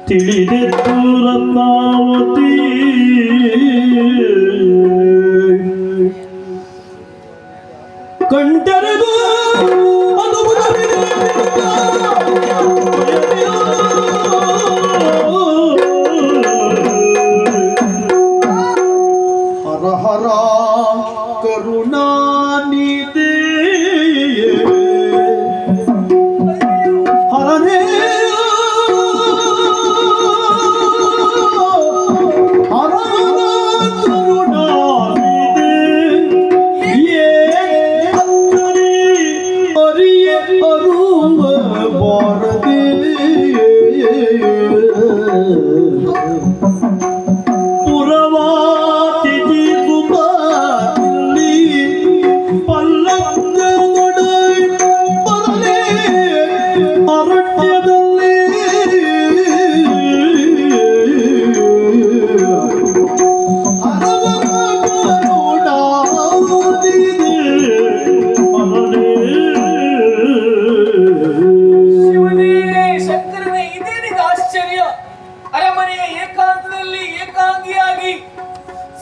ತಿಳಿದೆದ್ದು ರತ್ನಾವತಿ ಕಂಟರೆದು ಹರ ಹರ ಕರುಣಾನಿಧಿ ಹರನೇ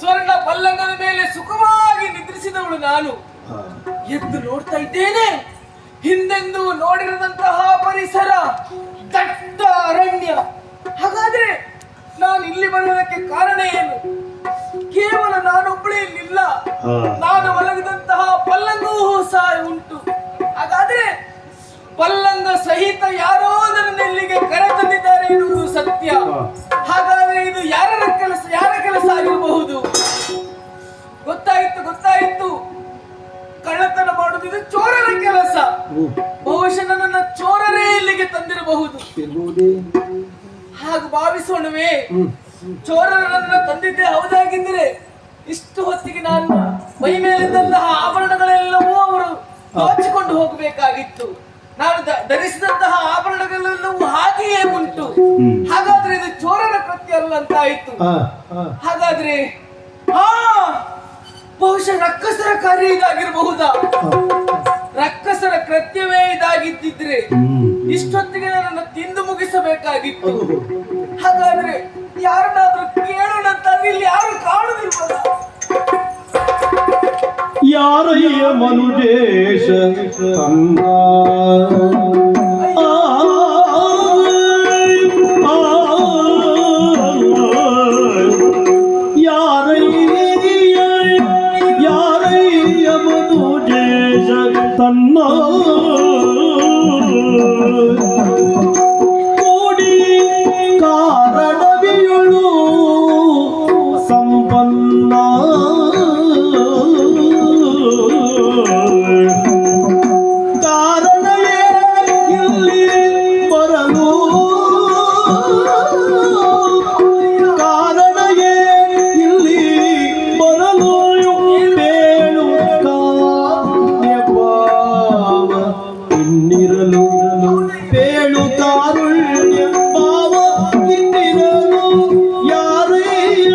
ಸ್ವರ್ಣ ಪಲ್ಲಂಗದ ಮೇಲೆ ಸುಖವಾಗಿ ನಿದ್ರಿಸಿದವಳು ನಾನು. ಎದ್ದು ನೋಡ್ತಾ ಇದ್ದೇನೆ, ಹಿಂದೆಂದೂ ನೋಡಿರದಂತಹ ಪರಿಸರ, ದಟ್ಟ ಅರಣ್ಯ. ಹಾಗಾದ್ರೆ ನಾನು ಇಲ್ಲಿ ಬರುವುದಕ್ಕೆ ಕಾರಣ ಏನು? ಕೇವಲ ನಾನೊಬ್ಬಳೇ ಇಲ್ಲಿಲ್ಲ, ನಾನು ಮಲಗಿದಂತಹ ಪಲ್ಲಂಗವೂ ಸಹ ಉಂಟು. ಹಾಗಾದ್ರೆ ಪಲ್ಲಂಗ ಸಹಿತ ಯಾರೋ ನನ್ನನ್ನು ಇಲ್ಲಿಗೆ ಕರೆತಂದಿದ್ದಾರೆ ಎನ್ನುವುದು ಸತ್ಯ. ಹಾಗಾದ್ರೆ ಇದು ಯಾರ ಕೆಲಸ ಆಗಿರಬಹುದು? ಗೊತ್ತಾಯಿತು. ಕಳ್ಳತನ ಮಾಡುವುದು ಇದು ಚೋರರ ಕೆಲಸ. ಬಹುಶಃ ನನ್ನ ಚೋರರೇ ಇಲ್ಲಿಗೆ ತಂದಿರಬಹುದು. ಹಾಗೆ ಭಾವಿಸೋಣವೇ? ಚೋರರನ್ನ ತಂದಿದ್ದೆ ಹೌದಾಗಿದ್ದರೆ ಇಷ್ಟು ಹೊತ್ತಿಗೆ ನಾನು ಮೈ ಮೇಲಿದ್ದಂತಹ ಆಭರಣಗಳೆಲ್ಲವೂ ಅವರು ದೋಚಿಕೊಂಡು ಹೋಗಬೇಕಾಗಿತ್ತು. ನಾನು ಧರಿಸಿದಂತಹ ಆಭರಣಗಳೆಲ್ಲವೂ ಹಾಗೆಯೇ ಉಂಟು. ಹಾಗಾದ್ರೆ ಇದು ಚೋರರ ಕೃತ್ಯ ಅಲ್ಲ ಅಂತಾಯಿತು. ಹಾಗಾದ್ರೆ ಬಹುಶಃ ರಕ್ಕಸರ ಕಾರ್ಯ ಇದಾಗಿರಬಹುದಾ? ರಕ್ಕಸರ ಕೃತ್ಯವೇ ಇದಾಗಿದ್ದಿದ್ರೆ ಇಷ್ಟೊತ್ತಿಗೆ ನನ್ನನ್ನು ತಿಂದು ಮುಗಿಸಬೇಕಾಗಿತ್ತು. ಹಾಗಾದ್ರೆ ಯಾರನ್ನಾದ್ರೂ ಕೇಳೋಣ ಅಂತ ಇಲ್ಲಿ ಯಾರು ಕಾಣುದಿಲ್ವಲ್ಲ? ಯಾರಯ್ಯ ಮನುಜೇಶ ತನ್ನ ಯಾರಯ್ಯ ಮನುಜೇಶ ತನ್ನ ಕೂಡಿ ಕಾರಣವಿಯುಳು ಸಂಪನ್ನ ಕಾರಣವೇ ಇಲ್ಲಿ ಬರಲು ಕಾರಣವೇ ಇಲ್ಲಿ ಬರಲು ಬೇಳು ಕಾರುಣ್ಯ ಇನ್ನಿರಲು ಬೇಳು ಕಾರುಣ್ಯ ಭಾವ ಇನ್ನಿರಲು ಯಾರಯ್ಯ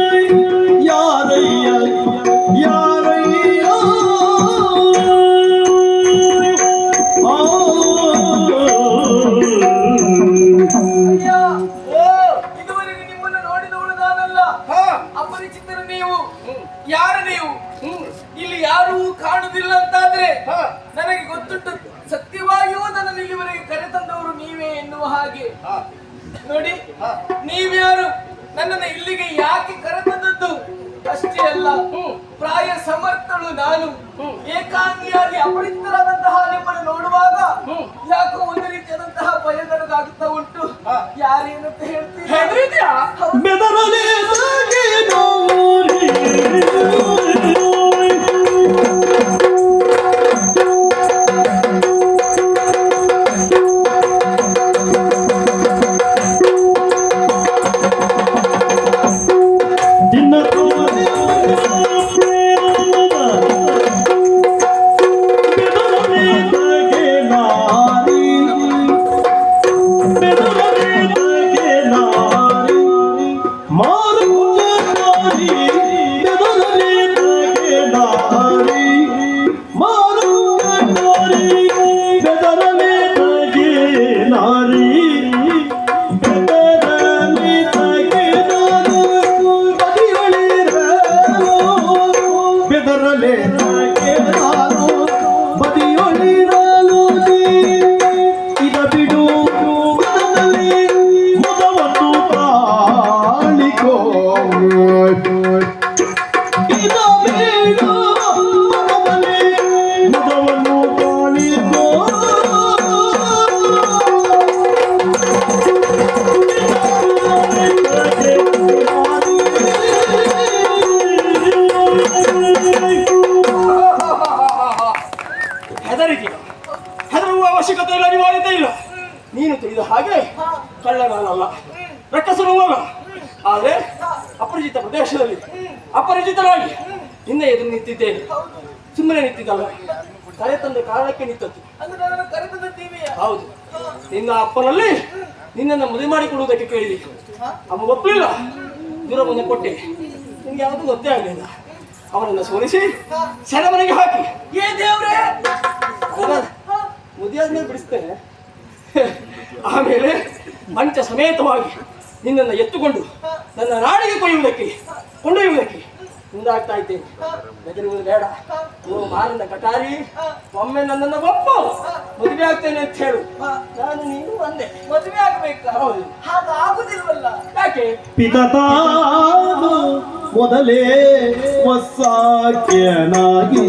ಇದುವರೆಗೆ ನಿಮ್ಮನ್ನು ನೋಡಿದವಳು ನಾನಲ್ಲ. ಅಪರಿಚಿತರು ನೀವು. ಯಾರು ನೀವು? ಇಲ್ಲಿ ಯಾರೂ ಕಾಣುವುದಿಲ್ಲ ಅಂತಾದ್ರೆ ನನಗೆ ಗೊತ್ತುಂಟು, ಸತ್ಯವಾಗಿಯೂ ನನ್ನನ್ನು ಇಲ್ಲಿವರೆಗೆ ಕರೆತಂದವರು ನೀವೇ ಎನ್ನುವ ಹಾಗೆ. ನೋಡಿ, ನೀವ್ಯಾರು, ನನ್ನನ್ನು ಇಲ್ಲಿಗೆ ಯಾಕೆ ಕರೆತಂದದ್ದು ಅಷ್ಟೇ ಅಲ್ಲ, ಪ್ರಾಯ ಸಮರ್ಥಳು ನಾನು. ಏಕಾಂಗಿಯಾಗಿ ಅಪರಿಚಿತರಾದಂತಹ ನಿಮ್ಮನ್ನು ನೋಡುವಾಗ ಯಾಕೋ ಒಂದು ರೀತಿಯಾದಂತಹ ಭಯಗರಗಾಗುತ್ತಾ ಉಂಟು. ಯಾರೇನಂತ ಹೇಳ್ತೀರಾ? ಮಾರು ನಿನ್ನ ಎದುರು ನಿಂತಿದ್ದೇನೆ. ಸುಮ್ಮನೆ ನಿಂತಿದ್ದಲ್ಲ, ಕರೆ ತಂದ ಕಾರಣಕ್ಕೆ ನಿಂತದ್ದು. ಅಂದ್ರೆ ನನ್ನನ್ನು ಕರೆತದ ಟಿವಿಯ ಹೌದು, ನಿನ್ನ ಅಪ್ಪನಲ್ಲಿ ನಿನ್ನನ್ನು ಮದುವೆ ಮಾಡಿಕೊಡುವುದಕ್ಕೆ ಕೇಳಿದೆ. ಅಮ್ಮ ಒಪ್ಪಲಿಲ್ಲ, ದೂರ ಬಂದು ಕೊಟ್ಟೆ. ನಿಮ್ಗೆ ಯಾವುದು ಗೊತ್ತೇ ಆಗಲಿಲ್ಲ. ಅವನನ್ನು ಸೋಲಿಸಿ ಸೆರೆಮನೆಗೆ ಹಾಕಿ ಏ ದೇವ್ರೆ ಮದುವೆ ಆದ್ಮೇಲೆ ಬಿಡಿಸ್ತೇನೆ. ಆಮೇಲೆ ಮಂಚ ಸಮೇತವಾಗಿ ನಿನ್ನನ್ನು ಎತ್ತುಕೊಂಡು ನನ್ನ ನಾಡಿಗೆ ಕೊಂಡೊಯ್ಯುವುದಕ್ಕೆ ಮುಂದಾಗ್ತಾ ಇದ್ದೇನೆ. ಬೆದರುವುದು ಬೇಡ. ನೀವು ಮಾರನ್ನ ಕಟಾರಿ ಒಮ್ಮೆ ನನ್ನನ್ನು ಒಪ್ಪು, ಮದುವೆ ಆಗ್ತೇನೆ ಅಂತ ಹೇಳು. ನಾನು ನೀನು ಒಂದೇ. ಮದುವೆ ಆಗ್ಬೇಕಾ? ಹೌದು. ಹಾಗಾಗುದಿಲ್ವಲ್ಲ. ಯಾಕೆ? ಪಿತತಾನು ಮೊದಲೇ ವಸಾಕ್ಯನಾಗಿ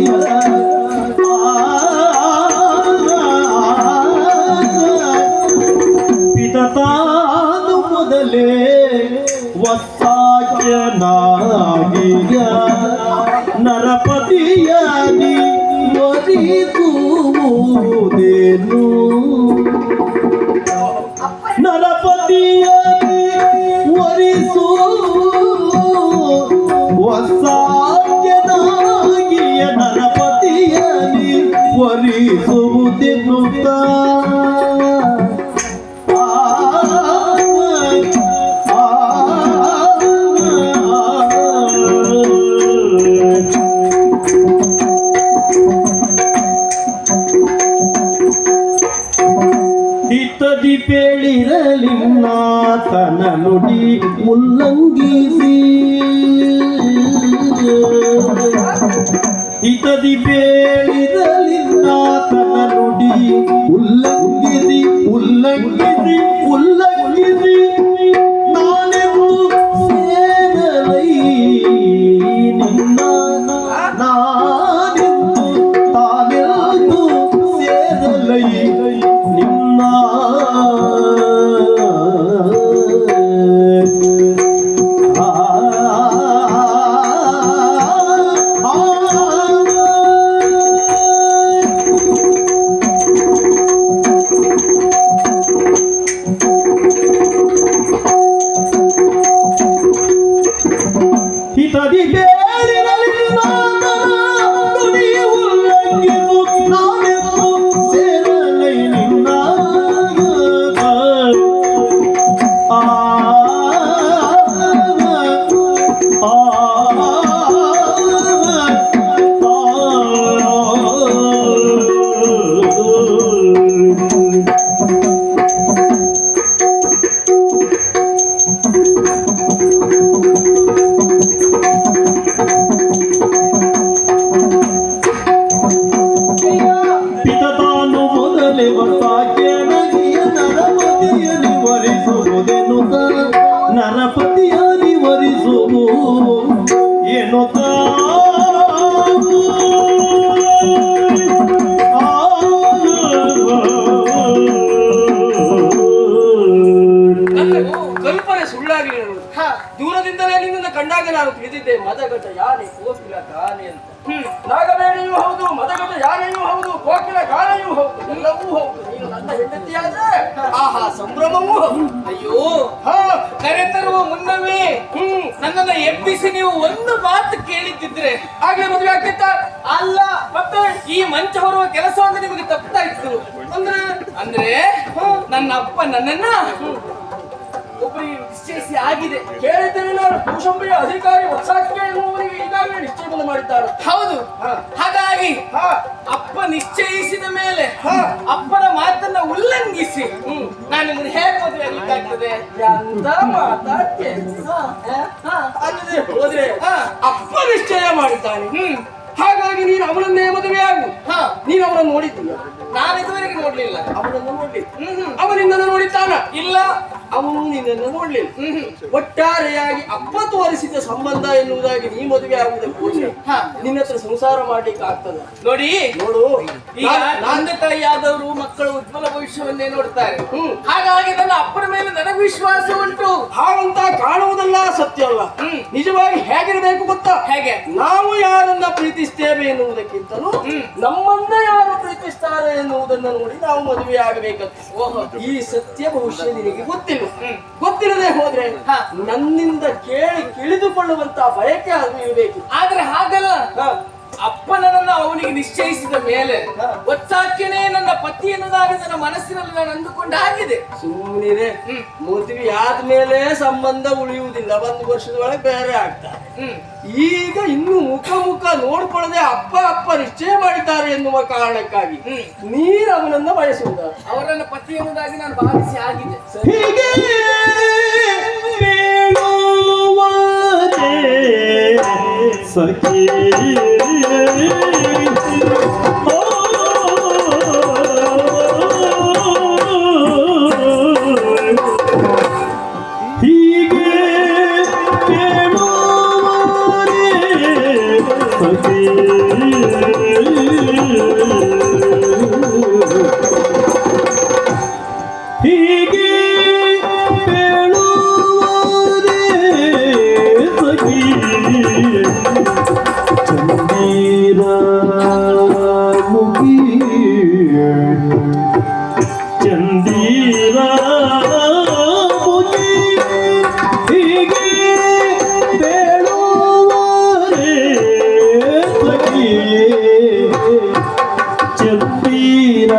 ಪಿತತಾನು ಮೊದಲೇ ವಸಾಕ್ಯನಾಗಿಯ ನರಪತಿಯಾಗಿ ವರಿಸುವುದೇನು ನರಪತಿಯಾಗಿ ವರಿಸು ವಸಾಕ್ಯನಾಗಿಯ ನರಪತಿಯಾಗಿ ವರಿಸುವುದೆನ್ನುತ್ತ ಹಿತದಿ ಪೇಳಿರಲಿನ್ನಾತನ ನುಡಿ ಉಲ್ಲಂಘಿಸಿ ಹಿತದಿ ಪೇಳಿರಲಿನ್ನಾತನ ನುಡಿ ಉಲ್ಲಂಘಿಸಿ ನಾನೆಂದು ಸೇರಲೈ ನಿನ್ನ ನಾನೆಂದು ತಾನೆಂದು ಸೇರಲೈ ನಿನ್ನ ಹಿತದಿ ಬೇಡಿರಲಿಲ್ಲ ನುಡಿ ಉಲ್ಲಂಘಿಸು ನಾನೆಂದು ಸೇರಲೈ ನಿನ್ನ ಪಿತತಾನು ಮೊದಲೇ ವಸಾಕ್ಯನಾಗಿಯ ನರಪತಿಯಲಿ ವರಿಸುವುದೆನ್ನುತ್ತ ನರಪತಿಯಲಿ ವರಿಸುವು ಎನ್ನುತ್ತ ನನ್ನ ಕಲ್ಪನೆ ಸುಳ್ಳಾಗಲಿ. ದೂರದಿಂದಲೇ ನಿನ್ನನ್ನು ಕಂಡಾಗ ನಾನು ತಿಳಿದಿದ್ದೆ ಮದಗಜ ಯಾನೆ ಕೋಕಿಲ ಗಾನೆ ಅಂತ. ನಾಗಬೇಣಿಯೂ ಹೌದು, ಮದಗಜ ಯಾನೆಯೂ ಹೌದು, ಕೋಕಿಲ ಗಾನೆಯೂ ಹೌದು, ಎಲ್ಲವೂ ಹೌದು. ನೀನು ನನ್ನ ಹೆಂಡತಿಯಾದ್ರೆ ಆಹಾ ಸಂಭ್ರಮವೂ ಹೌದು. ಅಯ್ಯೋ ಕರೆತರುವ ಮುನ್ನವೇ ನನ್ನನ್ನು ಎಬ್ಬಿಸಿ ನೀವು ಒಂದು ಮಾತು ಕೇಳಿದ್ದಿದ್ರೆ ಆಗ್ಲೇ ಮದುವೆ ಆಗ್ತಿತ್ತ? ಅಲ್ಲ, ಮತ್ತೆ ಈ ಮಂಚ ಹೊರುವ ಕೆಲಸ ಅಂತ ನಿಮಗೆ ತಪ್ತಾ ಇತ್ತು. ಅಂದ್ರೆ ನನ್ನ ಅಪ್ಪ ನನ್ನನ್ನ ಒಬ್ಬರಿಗೆ ನಿಶ್ಚಯಿಸಿ ಆಗಿದೆ. ಕೇಳಿದ್ದೇನೆ ನಾನು. ಕೌಶಂಬಿಯ ಅಧಿಕಾರಿ ವಸಾಕ್ಯ ಎನ್ನುವವರಿಗೆ ಈಗಾಗಲೇ ನಿಶ್ಚಯವನ್ನು ಮಾಡಿದ್ದಾರೆ. ಹೌದು, ಹಾಗಾಗಿ ಹಾ, ಅಪ್ಪ ನಿಶ್ಚಯಿಸಿದ ಮೇಲೆ ಹಾ. ಅಪ್ಪನ ಮಾತನ್ನ ಉಲ್ಲಂಘಿಸಿ ನಾನು ನಿಮ್ಮನ್ನು ಹೇಗೆ ಮದುವೆ ಆಗ್ಲಿಕ್ಕಾಗ್ತದೆ? ಎಂತ ಮಾತಾಡ್ತೆ? ಅಲ್ಲದೆ ಹೋದ್ರೆ ಅಪ್ಪ ನಿಶ್ಚಯ ಮಾಡಿದ್ದಾನೆ. ಹಾಗಾಗಿ ನೀನು ಅವನನ್ನೇ ಮದುವೆ ಆಗು. ನೀನು ಅವನನ್ನು ನೋಡಿದ್ದೀಯ? ನಾನು ಇದುವರೆಗೆ ನೋಡ್ಲಿಲ್ಲ. ಅವನನ್ನು ನೋಡ್ಲಿ. ಅವನಿಂದನ್ನು ನೋಡಿದ್ದಾನ? ಇಲ್ಲ, ಅವನು ನಿನ್ನನ್ನು ನೋಡ್ಲಿಲ್ಲ. ಒಟ್ಟಾರೆಯಾಗಿ ಅಪ್ಪ ತೋರಿಸಿದ ಸಂಬಂಧ ಎನ್ನುವುದಾಗಿ ನೀ ಮದುವೆ ಆಗುವುದಕ್ಕೋಸ್ಕರ ನಿನ್ನ ಹತ್ರ ಸಂಸಾರ ಮಾಡ್ಲಿಕ್ಕೆ ಆಗ್ತದ? ನೋಡಿ ನೋಡು, ಈಗ ತಂದೆ ತಾಯಿಯಾದವರು ಮಕ್ಕಳು ಉಜ್ವಲ ಭವಿಷ್ಯವನ್ನೇ ನೋಡ್ತಾರೆ. ಹಾಗಾಗಿ ನನ್ನ ಅಪ್ಪನ ಮೇಲೆ ನನಗೆ ವಿಶ್ವಾಸ ಉಂಟು. ಹಾಗಂತ ಕಾಣುವುದಲ್ಲ ಸತ್ಯ ಅಲ್ಲ. ನಿಜವಾಗಿ ಹೇಗಿರಬೇಕು ಗೊತ್ತಾ? ಹೇಗೆ? ನಾವು ಯಾರನ್ನ ಪ್ರೀತಿ ಪ್ರೀತಿಸ್ತೇವೆ ಎನ್ನುವುದಕ್ಕಿಂತಲೂ ನಮ್ಮನ್ನ ಯಾರು ಪ್ರೀತಿಸ್ತಾರೆ ಎನ್ನುವುದನ್ನು ನೋಡಿ ನಾವು ಮದುವೆ ಆಗಬೇಕಂತ. ಓಹೋ, ಈ ಸತ್ಯ ಬಹುಶಃ ನಿನಗೆ ಗೊತ್ತಿಲ್ಲ. ಗೊತ್ತಿರದೆ ಹೋದ್ರೆ ನನ್ನಿಂದ ಕೇಳಿ ತಿಳಿದುಕೊಳ್ಳುವಂತ ಬಯಕೆ ಅದು ಇರಬೇಕು. ಆದ್ರೆ ಹಾಗಲ್ಲ, ಹ. ಅಪ್ಪ ನನ್ನನ್ನು ಅವನಿಗೆ ನಿಶ್ಚಯಿಸಿದ ಮೇಲೆ ಒಚ್ಚಾಕೆನೇ ನನ್ನ ಪತಿ ಎನ್ನುವುದಾಗಿ ನನ್ನ ಮನಸ್ಸಿನಲ್ಲಿ ನಾನು ಅಂದುಕೊಂಡ ಆಗಿದೆ. ಸುಮ್ಮನಿರೆ, ಮದುವೆ ಆದ್ಮೇಲೆ ಸಂಬಂಧ ಉಳಿಯುವುದಿಲ್ಲ, 1 ವರ್ಷದ ಒಳಗೆ ಬೇರೆ ಆಗ್ತಾರೆ. ಈಗ ಇನ್ನು ಮುಖ ನೋಡ್ಕೊಳ್ಳದೆ ಅಪ್ಪ ನಿಶ್ಚಯ ಮಾಡಿದ್ದಾರೆ ಎನ್ನುವ ಕಾರಣಕ್ಕಾಗಿ ನೀನು ಅವನನ್ನ ಬಯಸುವುದ? ಅವರನ್ನ ಪತಿ ಎನ್ನುವುದಾಗಿ ನಾನು ಭಾವಿಸಿ ಆಗಿದೆ. ಹೀಗೆ ಬೇಡುವರೇ ಸಖಿ ಹೀಗೆ ಬೇಡುವರೇ ಸಖಿ ಹೀಗೆ ಬೇಡುವರೇ ಸಖಿ ಚಂದೀರ ಮುಗಿ ಚಂದೀರ ಮುಗಿ ಹೀಗೆ ಬೇಡುವರೇ ಸಖಿ ಚಂದೀರ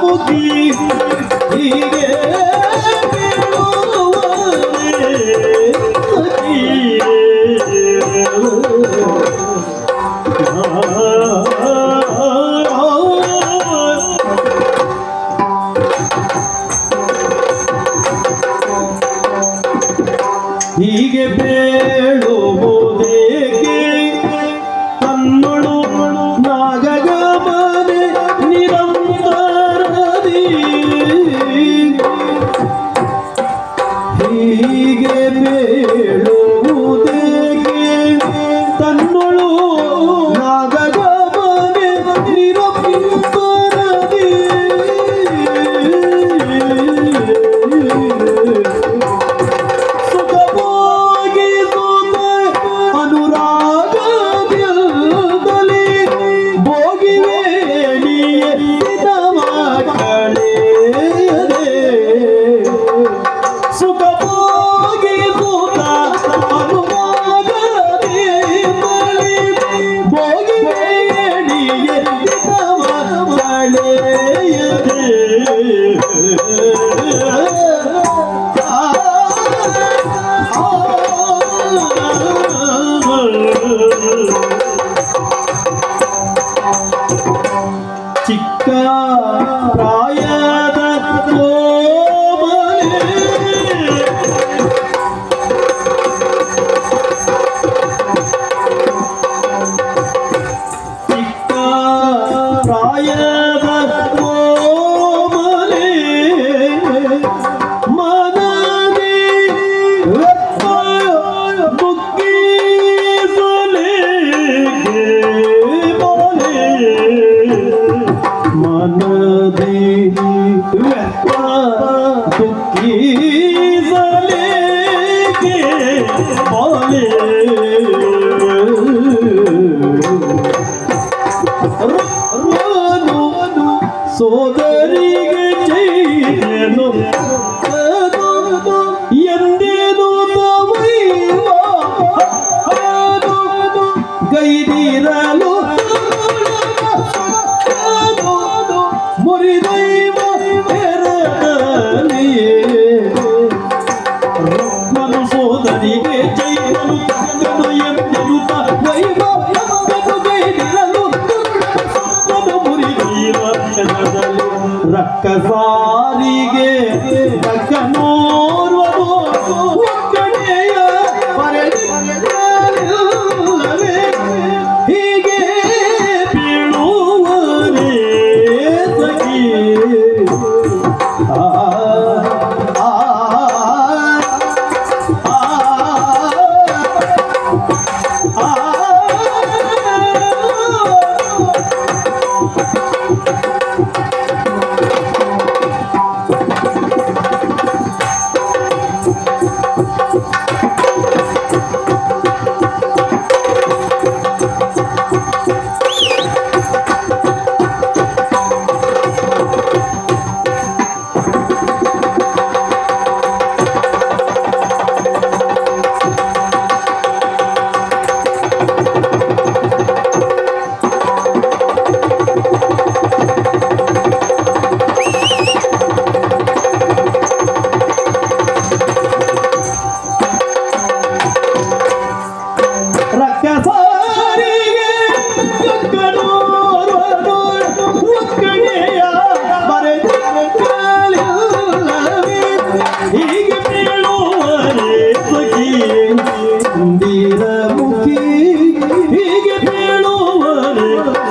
ಮುಗಿ ಹೀಗೆ ಬೇಡುವರೇ ಸಖಿ ಹೀಗೆ ಬೇಡುವುದೇಕೆ ತನ್ನೊಳು ನಾಗಗಮನೆ ನಿರಂತರದಿ ಹೀಗೆ ಬೇಡುವುದೇಕೆ ತನ್ನೊಳು ನಾಗಗಮನೆ ನಿರಂತರದಿ ಅನುರಾಗದಲ್ಲಿ ಭೋಗಿವೇಣಿಯ ಕಳೆಯದೆ ಸುಖ ಭೋಗಿಸುತ್ತ ಅನುರಾಗದಲ್ಲಿ ಭೋಗಿವೇಣಿಯ ಕಳೆಯದೆ ಚಿಕ್ಕ ಪ್ರಾಯದ ಕೋಮಲೆ ಚಿಕ್ಕ ಪ್ರಾಯದ ಕೋಮಲೆ ಮನದಿ ಮುಗ್ಗಿಸಲೇಕೆ ಬೋಲೆ ಮನದಿ ವ್ಯರ್ಥ ದುಃಖಿಸಲೇಕೆ ಬೋಲೆ ಸೋದರಿಗೆ ಚೈನು ಎಂದೇನು ತವೈವ ಗೈದಿರಲು ಮುರಿದೈವ ರತ್ನನು ಸೋದರಿಗೆ ಚೈನು ತಕ್ಕನು ಎಂದೆನುತ ವೈವ ಗೈದಿರಲು ಮುರಿದೈವ ರಕ್ಕಸಾರಿಗೆ ರಕ್ಕನೋರ್ವನು ಒಕ್ಕಣೆಯ ಪರಲಿಲ್ಲವೇ ಹೀಗೆ ಬೀಳುವರೇ ಸಖಿ ಆ ಆ ಆ ಆ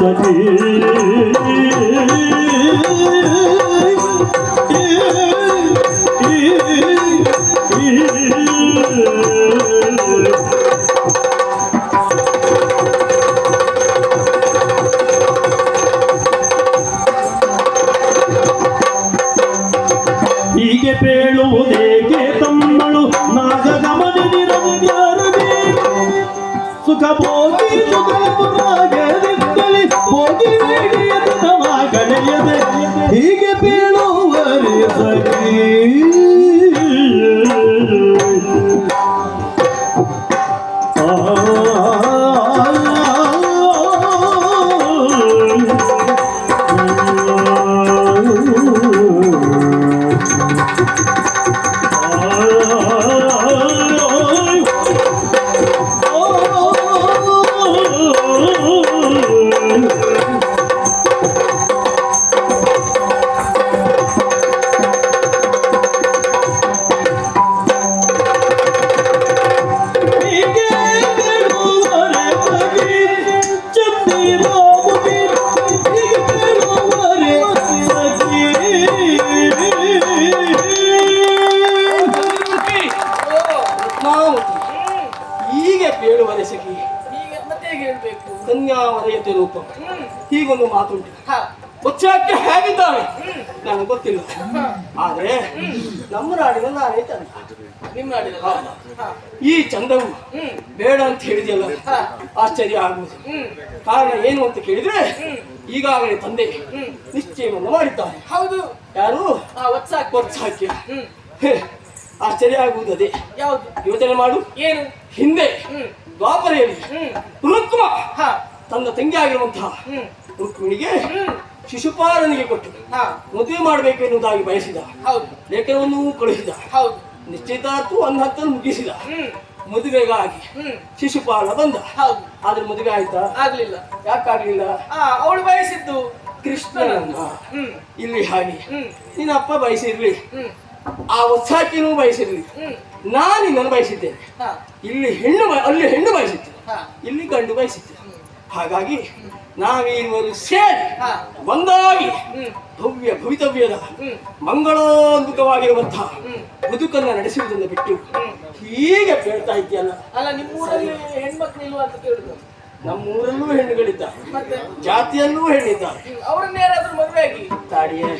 ಸಖಿ ಹೀಗೆ ಪೇಳುವುದೇಕೆ ತಮ್ಮಳು ನಾಗಗಮನಿರವಿದ್ಯಾರದೆ ಸುಖ ಭೋಗಿ ಸುಖಪುರಾಗದಿದ್ದಲ್ಲಿ ಭೋಗಿ ಬೇಡಿಯದವಾಗಳೆಯದೆ ಹೀಗೆ ಪೇಳುವರೆ ಸಖಿ ಹೀಗೆ ಬೇಡುವರೆ ಸಖಿ ಹೀಗೆ ಮತ್ತೆ ಹೇಗೆ ಹೇಳ್ಬೇಕು? ಕನ್ಯಾವರಯತೆ ರೂಪ ಹೀಗೊಂದು ಮಾತುಂಟು. ಹಾ. ಬಚ್ಚಾಕ್ಕೆ ಹೇಗಿದ್ದಾಳೆ ನನಗೆ ಗೊತ್ತಿಲ್ಲ, ಆದ್ರೆ ನಮ್ಮ ನಾಡಿನ ನಾನೇ ತಂದೆ. ನಿಮ್ಮ ನಾಡಿನ ಈ ಚಂದವು ಬೇಡ ಅಂತ ಹೇಳಿದೆಯಲ್ಲ, ಆಶ್ಚರ್ಯ ಆಗುವುದು. ಕಾರಣ ಏನು ಅಂತ ಕೇಳಿದ್ರೆ ಈಗಾಗಲೇ ತಂದೆ ನಿಶ್ಚಯವನ್ನು ಮಾಡಿದ್ದಾರೆ. ಹೌದು. ಯಾರು? ವತ್ಸಾಕ್ಯ. ಆಶ್ಚರ್ಯ ಆಗುವುದು ಅದೇ. ಯಾವುದು? ಯೋಚನೆ ಮಾಡು. ಏನು? ಹಿಂದೆ ದ್ವಾಪರೆಯಲ್ಲಿ ರುಕ್ಮ ಹಾ. ತನ್ನ ತಂಗಿ ಆಗಿರುವಂತಹ ರುಕ್ಮಿಣಿಗೆ ಶಿಶುಪಾಲನಿಗೆ ಕೊಟ್ಟು ಮದುವೆ ಮಾಡಬೇಕು ಎನ್ನುವುದಾಗಿ ಬಯಸಿದ. ಹೌದು. ಲೇಖನವನ್ನು ಕಳುಹಿಸಿದ. ಹೌದು. ನಿಶ್ಚಿತಾರ್ಥ ಒಂದು ಹತ್ತನ್ನು ಮುಗಿಸಿದ. ಮದುವೆಗಾಗಿ ಶಿಶುಪಾಲ ಬಂದ. ಹೌದು. ಆದ್ರೆ ಮದುವೆ ಆಯ್ತಾ? ಆಗ್ಲಿಲ್ಲ. ಯಾಕಾಗ್ಲಿಲ್ಲ? ಅವಳು ಬಯಸಿದ್ದು ಕೃಷ್ಣನನ್ನ. ಇಲ್ಲಿ ಹಾಗೆ ನಿನ್ನ ಅಪ್ಪ ಬಯಸಿರ್ಲಿ, ಆ ವತ್ಸಾಕಿನೂ ಬಯಸಿರ್ಲಿ, ನಾನು ನಿನ್ನನ್ನು ಬಯಸಿದ್ದೇನೆ. ಇಲ್ಲಿ ಹೆಣ್ಣು ಅಲ್ಲಿ ಹೆಣ್ಣು ಬಯಸಿದ್ದೆ, ಇಲ್ಲಿ ಗಂಡು ಬಯಸಿದ್ದೆ. ಹಾಗಾಗಿ ನಾವೀರುವರು ಸೇರಿ ಒಂದಾಗಿ ಭವ್ಯ ಭವಿತವ್ಯದ ಮಂಗಳೋನ್ಮುಖವಾಗಿರುವಂತಹ ಬದುಕನ್ನು ನಡೆಸುವುದನ್ನು ಬಿಟ್ಟು ಹೀಗೆ ಕೇಳ್ತಾ ಇದ್ದೀಯಲ್ಲ. ಅಲ್ಲ, ನಿಮ್ಮೂರಲ್ಲಿ ಹೆಣ್ಮಕ್ಳು ಇಲ್ವಾ ಅಂತ ಕೇಳುದು? ನಮ್ಮೂರಲ್ಲೂ ಹೆಣ್ಣುಗಳಿದ್ದಾರೆ, ಮತ್ತೆ ಜಾತಿಯಲ್ಲೂ ಹೆಣ್ಣಿದ್ದಾರೆ. ಅವ್ರನ್ನ ಯಾರಾದ್ರೂ ಮದುವೆ ಆಗಿ ತಾಡಿಯೇ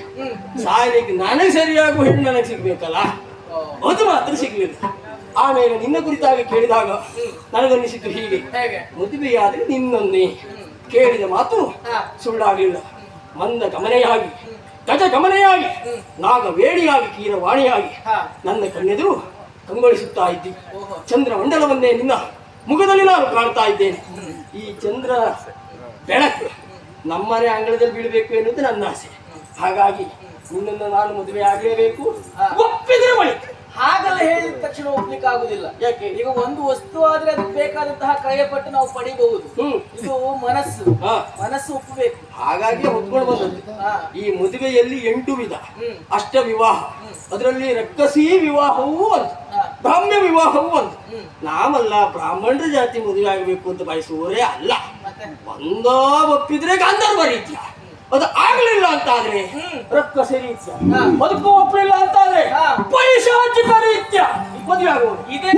ಸಾಯಲಿಕ್ಕೆ ನನಗೆ ಸರಿಯಾಗುವ ಹೆಣ್ಣು ನನಗೆ ಸಿಗ್ಬೇಕಲ್ಲ, ಅದು ಮಾತ್ರ ಸಿಗ್ಲಿಲ್ಲ. ಆಮೇಲೆ ನಿನ್ನ ಕುರಿತಾಗಿ ಕೇಳಿದಾಗ ನನಗನ್ನಿಸಿದ್ದು ಹೀಗೆ, ಮದುವೆಯಾದ್ರೆ ನಿನ್ನನ್ನೇ ಕೇಳಿದ ಮಾತು ಸುಳ್ಳಾಗಲಿಲ್ಲ. ಮಂದ ಗಮನೆಯಾಗಿ, ಗಜ ಗಮನೆಯಾಗಿ, ನಾಗ ವೇಡಿಯಾಗಿ, ಕೀರವಾಣಿಯಾಗಿ ನನ್ನ ಕಣ್ಣೆದುರು ಕಂಗೊಳಿಸುತ್ತಾ ಇದ್ದಿ. ಚಂದ್ರ ಮಂಡಲವನ್ನೇ ನಿನ್ನ ಮುಖದಲ್ಲಿ ನಾನು ಕಾಣ್ತಾ ಇದ್ದೇನೆ. ಈ ಚಂದ್ರ ಬೆಳಕು ನಮ್ಮನೆ ಅಂಗಳದಲ್ಲಿ ಬೀಳಬೇಕು ಎನ್ನುವುದು ನನ್ನ ಆಸೆ. ಹಾಗಾಗಿ ನಿನ್ನನ್ನು ನಾನು ಮದುವೆ ಆಗಲೇಬೇಕು. ಒಪ್ಪಿದ್ರೆ ಬಳಿ ಹಾಗಲ್ಲ ಹೇಳಿದ ತಕ್ಷಣ ಒಪ್ಲಿಕ್ಕೆ ಆಗುದಿಲ್ಲ. ಯಾಕೆ? ಈಗ ಒಂದು ವಸ್ತು ಆದ್ರೆ ಅದಕ್ಕೆ ಬೇಕಾದಂತಹ ಕ್ರಯಪಟ್ಟು ನಾವು ಪಡಿಬಹುದು. ಇದು ಮನಸ್ಸು, ಮನಸ್ಸು ಒಪ್ಪಬೇಕು. ಹಾಗಾಗಿ ಹೊತ್ಕೊಂಡು ಬಂದದ್ದು. ಈ ಮದುವೆಯಲ್ಲಿ 8 ವಿಧ, ಅಷ್ಟ ವಿವಾಹ, ಅದರಲ್ಲಿ ರಕ್ಕಸಿ ವಿವಾಹವೂ ಒಂದು, ಬ್ರಾಹ್ಮ್ಯ ವಿವಾಹವೂ ಒಂದು. ನಾವಲ್ಲ ಬ್ರಾಹ್ಮಣರ ಜಾತಿ ಮದುವೆ ಆಗಬೇಕು ಅಂತ ಬಯಸುವವರೇ ಅಲ್ಲ. ಒಂದೋ ಒಪ್ಪಿದ್ರೆ ಗಾಂಧರ್ವ ರೀತ್ಯ, ಅದು ಆಗ್ಲಿಲ್ಲ ಅಂತ ಆದ್ರೆ ರಕ್ಕಸಿ ರೀತ್ಯ, ಬದುಕು ಒಪ್ಪಲಿಲ್ಲ ಅಂತ ಆದ್ರೆ ಪೈಶಾಚಿಕ ರೀತ್ಯ ಮದುವೆ ಆಗುವುದು. ಇದೇ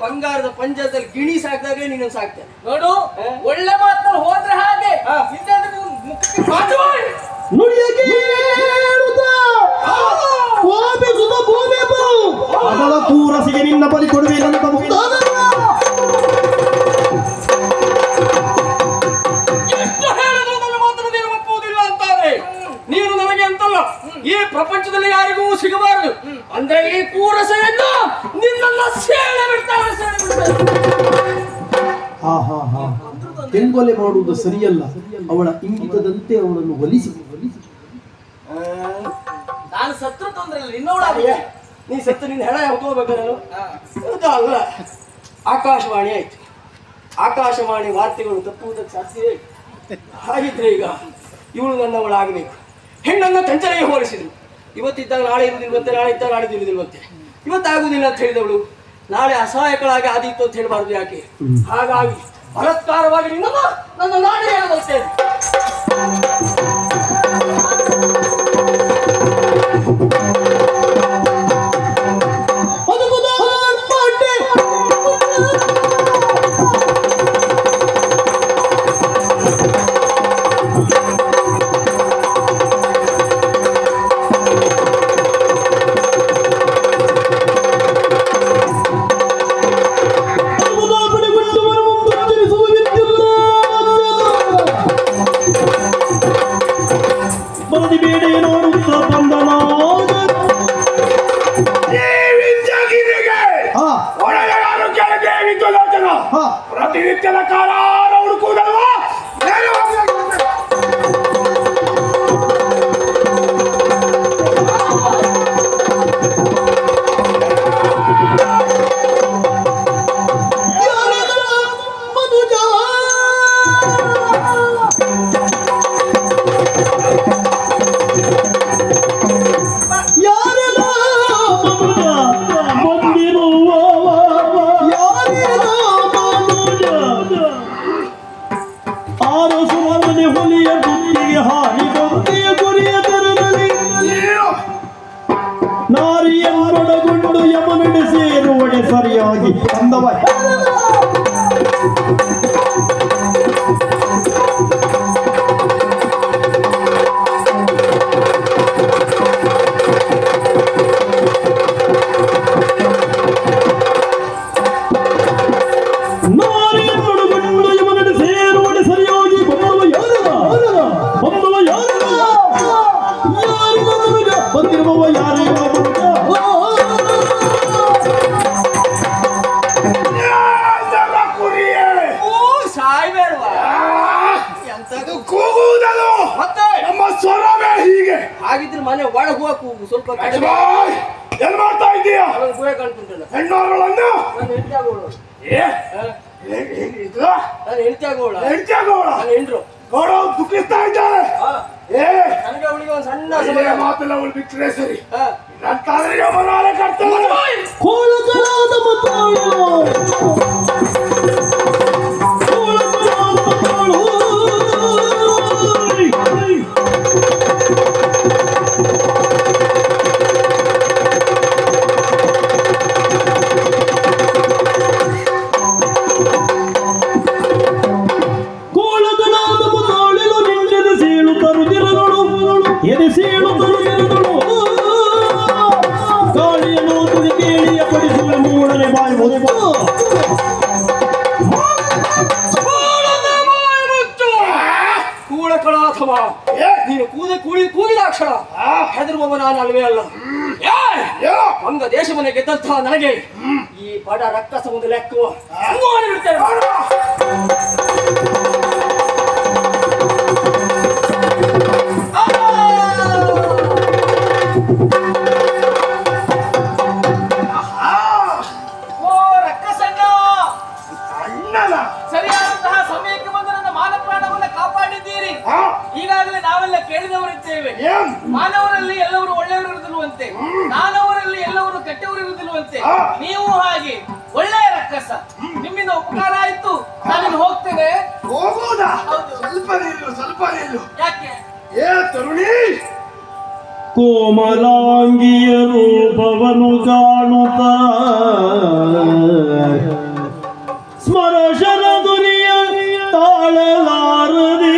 ಬಂಗಾರದ ಪಂಜರದಲ್ಲಿ ಗಿಣಿ ಸಾಕಿದಾಗೆ ನೀನು ಸಾಕ್ತೇನೆ ನೋಡು. ಒಳ್ಳೆ ಮಾತನ್ನು ಹೋದ್ರೆ ಹಾಗೆ ಅದರ ತೂರಸಿಗೆ ನಿನ್ನ ಬಲಿ ಕೊಡುವೆ ನನ್ನ ಮುಕ್ತಾದ. ಎಷ್ಟು ಹೇಳಿದ್ರು ನನ್ನ ಮಾತನ್ನು ನೀನು ಒಪ್ಪುವುದಿಲ್ಲ ಅಂತಾರೆ. ನೀನು ನನಗೆ ಅಂತಲ್ಲ, ಈ ಪ್ರಪಂಚದಲ್ಲಿ ಯಾರಿಗೂ ಸಿಗಬಾರದು ಅಂದ್ರೆ ಈ ಕೂರಸೆಯನ್ನು ನಿನ್ನನ್ನು ಸೇಳೆ ಬಿಡ್ತಾರೆ. ತೆಂಗೊಲೆ ಮಾಡುವುದು ಸರಿಯಲ್ಲ. ಅವಳ ಇಂಗಿತದಂತೆ ಅವಳನ್ನು ಒಲಿಸಿ ನಾನು ಸತ್ರ ತೊಂದ್ರೆ ಇಲ್ಲ, ಇನ್ನವಳಾಗ ನೀ ಸತ್ತು ನಿನ್ನ ಹೆಣ ಹೋಗ್ಬೇಕು ನಾನು ಅದು ಅಲ್ಲ. ಆಕಾಶವಾಣಿ ಆಯ್ತು. ಆಕಾಶವಾಣಿ ವಾರ್ತೆಗಳು ತಪ್ಪುವುದಕ್ಕೆ ಸಾಧ್ಯವೇ? ಹಾಗಿದ್ರೆ ಈಗ ಇವಳು ನನ್ನವಳಾಗಬೇಕು. ಹೆಣ್ಣನ್ನು ಚಂಚಲೆಗೆ ಹೋಲಿಸಿದ್ರು. ಇವತ್ತಿದ್ದಾಗ ನಾಳೆ ಇರುವುದಿಲ್ವಂತೆ, ನಾಳೆ ಇದ್ದಾಗ ನಾಳೆ ಇರುವುದಿಲ್ವಂತೆ. ಇವತ್ತಾಗುವುದಿಲ್ಲ ಅಂತ ಹೇಳಿದವಳು ನಾಳೆ ಅಸಹಾಯಕಳಾಗಿ ಆದೀತು ಅಂತ ಹೇಳಬಾರ್ದು ಯಾಕೆ? ಹಾಗಾಗಿ ಬಲಾತ್ಕಾರವಾಗಿ ನಿನ್ನನ್ನು ನನ್ನ ನಾಳೆ ಹೇಳಬರ್ತೇನೆ. ಪ್ರತಿನಿತ್ಯದ ಕಾಲ ಹುಡುಕುವುದಲ್ವಾ? ನಾರಿಯನ್ನೊಳಗೊಂಡು ಯಮನಡೆ ಸೇರುವಡೆ ಸರಿಯಾಗಿ ಅಂದವ. ನಾರಿಯನ್ನೊಳಗೊಂಡು ಯಮನಡೆ ಸೇರುವಡೆ ಸರಿಯಾಗಿ ಬಂದವ ಯಾರ? ಬಂದವ ಯಾರ? ಬಂದಿರುವವ ಯಾರೇ? ನಮ್ಮ ಸ್ವರವೇ ಹೀಗೆ. ಹಾಗಿದ್ರೆ ಮನೆ ಒಳಗೆ ಹೋಗ ಕೂಗು ಸ್ವಲ್ಪ. ಏನ್ ಮಾಡ್ತಾ ಇದ್ದೀಯ? ಗುಹೆ ಕಾಣ್ತುಂಟಲ್ಲ ಹೆಣ್ಣೋರಳನ್ನು ನಾನು ಹೆಂಡತಿ ಆಗೋಳು. ನಾನು ಹೆಂಡತಿ ಆಗೋಳ. ಹೆಂಡ್ರು ನೋಡ ದುಃಖಿಸ್ತಾ ಇದ್ದಾರೆ. ನನಗೆ ಅವಳಿಗೆ ಒಂದು ಸಣ್ಣ ಮಾತೆಲ್ಲ ಅವಳು ಬಿಟ್ಟರೆ ಸರಿ. ನಂತಾದ್ರೆ ಯಮನಾಲೆ ಕಟ್ತಾರೆ. ಗಾಳಿಯನ್ನು ತುದಿ ಕೇಳಿಯ ಪಡಿಸುವ ಮೂಡನೆ ಬಾಯಿ ಮುಚ್ಚು. ಕೂಳಕಳಾಥವ ನೀನು ಕೂಗಿದಾಕ್ಷಣ ಹೆದರುವವ ನಾನು ಅಲ್ವೇ ಅಲ್ಲ. ಅಂಗ ದೇಶವನ್ನೇ ಗೆದ್ದಂತಹ ನನಗೆ ಈ ಬಡ ರಕ್ತ ಸಮುದ್ರ ಲೆಕ್ಕುವ ಬಿಡ್ತೇನೆ. ಸರಿಯಾದಂತಹ ಸಮಯಕ್ಕೆ ಬಂದು ನನ್ನ ಮಾನ ಪ್ರಾಣವನ್ನ ಕಾಪಾಡಿದ್ದೀರಿ. ಈಗಾಗಲೇ ನಾವೆಲ್ಲ ಕೇಳಿದವರಿದ್ದೇವೆ. ಮಾನವರಲ್ಲಿ ಎಲ್ಲವರು ಒಳ್ಳೆಯವರು ಇರುವುದಿಲ್ಲವಂತೆ, ನಾನವರಲ್ಲಿ ಎಲ್ಲವರು ಕೆಟ್ಟವರು ಇರುವುದಿಲ್ಲವಂತೆ. ನೀವು ಹಾಗೆ ಒಳ್ಳೆಯ ರಕ್ಕಸ. ನಿಮ್ಮಿಂದ ಉಪಕಾರ ಆಯ್ತು, ನಾನು ಹೋಗ್ತೇನೆ. ಹೋಗುವುದಾ? ಸ್ವಲ್ಪ ನಿಲ್ಲು. ಯಾಕೆ? ತರುಣಿ, ಕೋಮಲಾಂಗಿಯ ರೂಪವನ್ನು ಕಾಣುತ್ತ ಸ್ಮರಶನ ದುನಿಯ ತಾಳಲಾರದೆ,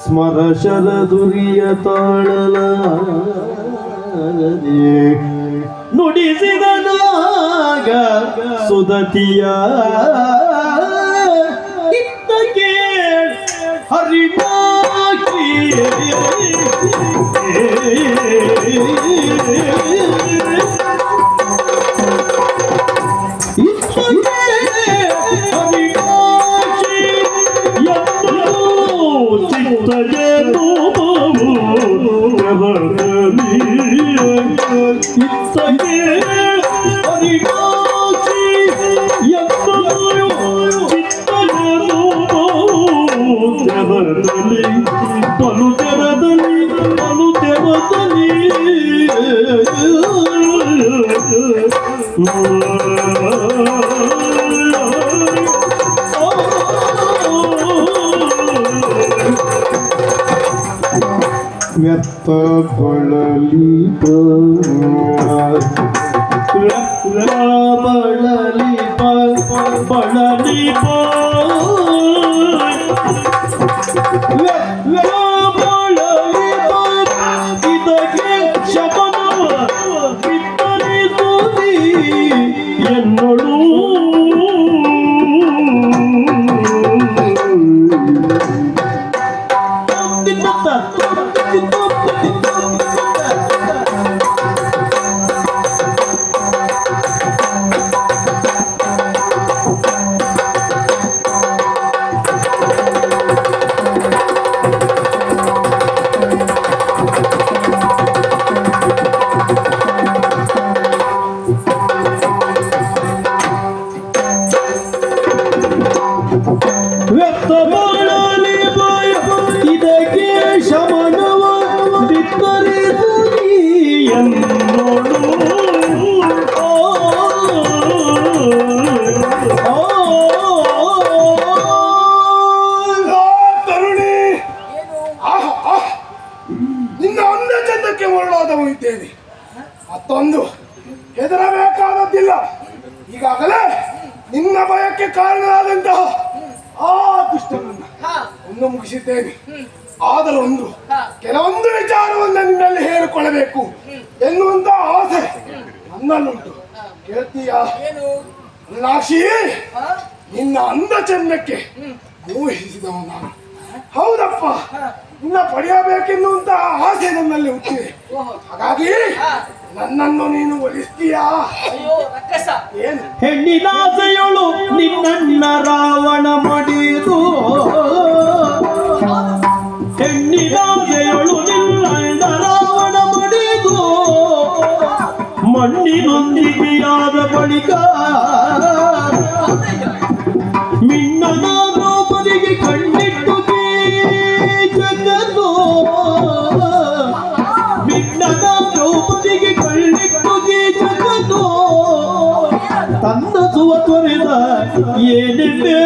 ಸ್ಮರಶನ ದುನಿಯ ತಾಳಲಾರದೆ ನುಡಿಸಿದ ನಾಗ ಸುದತಿಯ ಇತ್ತಕ್ಕೆ ಹರಿನಾಕಿ ಚಿತ್ತಜ ರೂಪವು ತೆರದಲ್ಲಿ ಇತ್ತಗೆ ಹರಿಣಾಕ್ಷಿ ಎಂದನು ಚಿತ್ತನು ತೆರದಲ್ಲಿ ಬಲು ತೆರದಲ್ಲಿ ಬಲು ತೆರದಲ್ಲಿ ವ್ಯರ್ಥ ಬಳಲಿ ಬಳಲಿ ಬಳಲಿ ಇದಕ್ಕೆ ಶಮನವ ವಿತರಿಸುತ್ತೀ ಎನ್ನೊಳು ವ್ಯರ್ಥ ಮಾಡಲಿ ಭಯ ಇದಕ್ಕೆ ಶಮನವ ವಿತರಿಸುತ್ತೀ ಎನ್ನೋಳು ತರುಣಿ, ನಿನ್ನ ಅಂದ ಚಂದಕ್ಕೆ ಮರಳಾದವ ಇದ್ದೇನೆ. ಮತ್ತೊಂದು ಹೆದರಬೇಕಾದದ್ದಿಲ್ಲ. ಈಗಾಗಲೇ ನಿನ್ನ ಭಯಕ್ಕೆ ಕಾರಣವಾದಂತಹ ಆ ದುಷ್ಟನನ್ನ ಒಂದು ಮುಗಿಸಿದ್ದೇನೆ. ಆದರೂ ಕೆಲವೊಂದು ವಿಚಾರವನ್ನ ನಿನ್ನಲ್ಲಿ ಹೇಳಿಕೊಳ್ಳಬೇಕು ಎನ್ನುವಂತ ಆಸೆ ನನ್ನಲ್ಲುಂಟು. ಕೇಳ್ತೀಯಾ? ನಾಕ್ಷಿ, ನಿನ್ನ ಅಂದ ಚಂದಕ್ಕೆ ಮೋಹಿಸಿದವ ನಾನು. ಹೌದಪ್ಪ, ನಿನ್ನ ಪಡೆಯಬೇಕೆನ್ನುವಂತ ಆಸೆ ನನ್ನಲ್ಲಿ ಹುಟ್ಟಿದೆ. ಹಾಗಾಗಿ ನನ್ನನ್ನು ನೀನು ಒಲಿಸ್ತೀಯಾ? ಏನು? ಹೆಣ್ಣಿನಾಸೆಯೊಳು ನಿನ್ನಣ್ಣ ರಾವಣ ಮಡಿದು ಹೆಣ್ಣಿನಾಸೆಯೊಳು ನಿನ್ನಣ್ಣ ರಾವಣ ಮಡಿದು ಮಣ್ಣಿನೊಂದಿಗೆಯಾದ ಬಳಿಕ ಮಿನ್ನನ ದ್ರೌಪದಿಗೆ ಕಣ್ಣಿಟ್ಟು ಜಗತ್ತು ಮಿನ್ನನ ದ್ರೌಪದಿಗೆ ಕಣ್ಣಿಟ್ಟು ಜಗತ್ತು ತನ್ನ ಸುವ ತೊರೆದ ಏನೆಂದೇ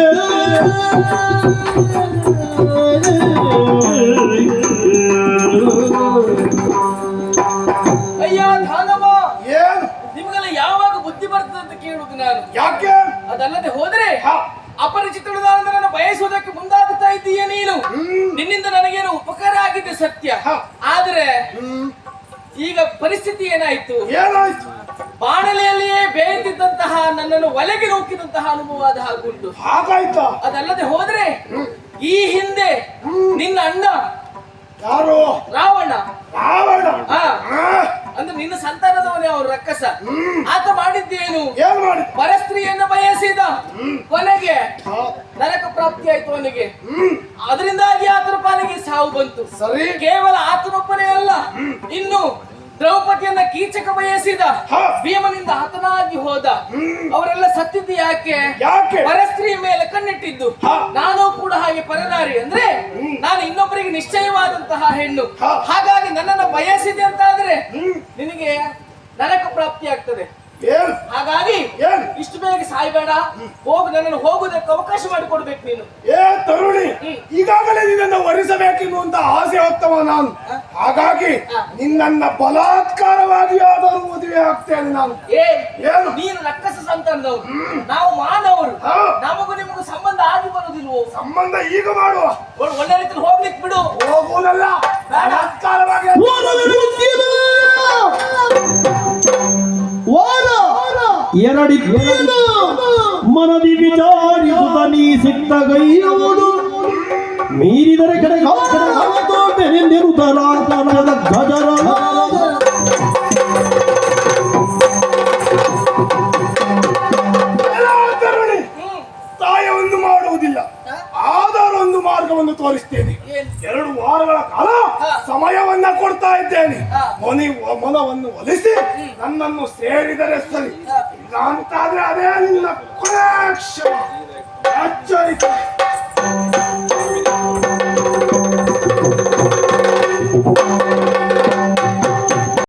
ಅಯ್ಯ ಧಾನವ, ಏನು? ನಿಮಗೆಲ್ಲ ಯಾವಾಗ ಬುದ್ಧಿ ಬರ್ತದೆ ಅಂತ ಕೇಳುದು ನಾನು. ಯಾಕೆ? ಅದಲ್ಲದೆ ಹೋದ್ರೆ ಅಪರಿಚಿತಳನ್ನು ಬಯಸುವುದಕ್ಕೆ ಮುಂದಾಗುತ್ತಾ ಇದ್ದೀಯ ನೀನು. ನಿನ್ನಿಂದ ನನಗೇನು ಉಪಕಾರ ಆಗಿದೆ ಸತ್ಯ. ಆದ್ರೆ ಈಗ ಪರಿಸ್ಥಿತಿ ಏನಾಯ್ತು? ಏನಾಯ್ತು? ಬಾಣಲೆಯಲ್ಲಿಯೇ ಬೇಯುತ್ತಿದ್ದಂತಹ ನನ್ನನ್ನು ಒಲೆಗೆ ನೂಕಿದಂತಹ ಅನುಭವ ಆದ ಹಾಗುಂಟು. ಹಾಗಾಯ್ತಾ? ಅದಲ್ಲದೆ ಹೋದ್ರೆ ಈ ಹಿಂದೆ ನಿನ್ನ ಅಣ್ಣ ಯಾರು? ರಾವಣ. ರಾವಣ? ಅಂದ್ರೆ ನಿನ್ನ ಸಂತಾನದವನೇ ಅವರು ರಕ್ಕಸ. ಆತ ಮಾಡಿದ್ದೇನು? ಏನ್ ಮಾಡಿ? ಪರಸ್ತ್ರೀಯನ್ನು ಬಯಸಿದ, ಕೊನೆಗೆ ನರಕ ಪ್ರಾಪ್ತಿ ಆಯ್ತು ಅವನಿಗೆ. ಅದರಿಂದಾಗಿ ಆತನ ಪಾಲಿಗೆ ಸಾವು ಬಂತು. ಸರಿ. ಕೇವಲ ಆತನೊಬ್ಬನೇ ಅಲ್ಲ, ಇನ್ನು ದ್ರೌಪದಿಯನ್ನ ಕೀಚಕ ಬಯಸಿದ, ಭೀಮನಿಂದ ಹತನಾಗಿ ಹೋದ. ಅವರೆಲ್ಲ ಸತ್ತಿದ್ದು ಯಾಕೆ? ಪರಸ್ತ್ರೀಯ ಮೇಲೆ ಕಣ್ಣಿಟ್ಟಿದ್ದು. ನಾನು ಕೂಡ ಹಾಗೆ ಪರದಾರಿ, ಅಂದ್ರೆ ನಾನು ಇನ್ನೊಬ್ಬರಿಗೆ ನಿಶ್ಚಯವಾದಂತಹ ಹೆಣ್ಣು. ಹಾಗಾಗಿ ನನ್ನನ್ನು ಬಯಸಿದೆ ಅಂತಾದ್ರೆ ನಿನಗೆ ನರಕ ಪ್ರಾಪ್ತಿ ಆಗ್ತದೆ. ಹಾಗಾಗಿ ಇಷ್ಟು ಬೇಗ ಸಾಯ್ಬೇಡ, ಹೋಗು, ನನ್ನನ್ನು ಹೋಗುವುದಕ್ಕೆ ಅವಕಾಶ ಮಾಡಿಕೊಡ್ಬೇಕು ನೀನು. ತರುಣಿ, ಈಗಾಗಲೇ ನಿನ್ನನ್ನು ವರಿಸಬೇಕೆನ್ನುವಂತ ಆಸೆ ಹೊತ್ತವ ನಾನು. ಹಾಗಾಗಿ ನಿನ್ನನ್ನ ಬಲಾತ್ಕಾರವಾಗಿ ಆದರೂ ಮದುವೆ ಆಗ್ತೇನೆ ನಾನು. ಏನು? ನೀನು ರಕ್ಕಸ ಸಂತಾನದವರು, ನಾವು ಮಾನವರು. ನಮಗೂ ನಿಮಗೂ ಸಂಬಂಧ ಆಗಿ ಬರುವುದಿಲ್ವೋ? ಸಂಬಂಧ ಈಗ ಮಾಡುವ. ಒಳ್ಳೆ ರೀತಿಯಲ್ಲಿ ಹೋಗ್ಲಿಕ್ಕೆ ಬಿಡು. ಹೋಗುವುದಲ್ಲ, ಬಲಾತ್ಕಾರವಾಗಿ. ಎರಡಿದ್ದೇನು ಮನದಿ ವಿಚಾರಿಸುತ್ತ ನೀ ಸಿಕ್ತಗೈಯುವುದು ಮೀರಿದರೆ ಕಡೆಗೆಂದಿರುತ್ತಲ ಗಜರ ತಾಯ ಒಂದು ಮಾಡುವುದಿಲ್ಲ, ಆದರೂ ಒಂದು ಮಾರ್ಗವನ್ನು ತೋರಿಸ್ತೇನೆ. ಏನು? 2 ವಾರಗಳ ಕಾಲ ಸಮಯವನ್ನ ಕೊಡ್ತಾ ಇದ್ದೇನೆ. ಮನವನ್ನು ಒಲಿಸಿ ನನ್ನನ್ನು ಸೇರಿದರೆ ಸರಿ, ಇಲ್ಲ ಅಂತಾದ್ರೆ ಅದೇ ನಿನ್ನ ಕೊನೆ ಕ್ಷಮ. ಎಚ್ಚರಿಕೆ.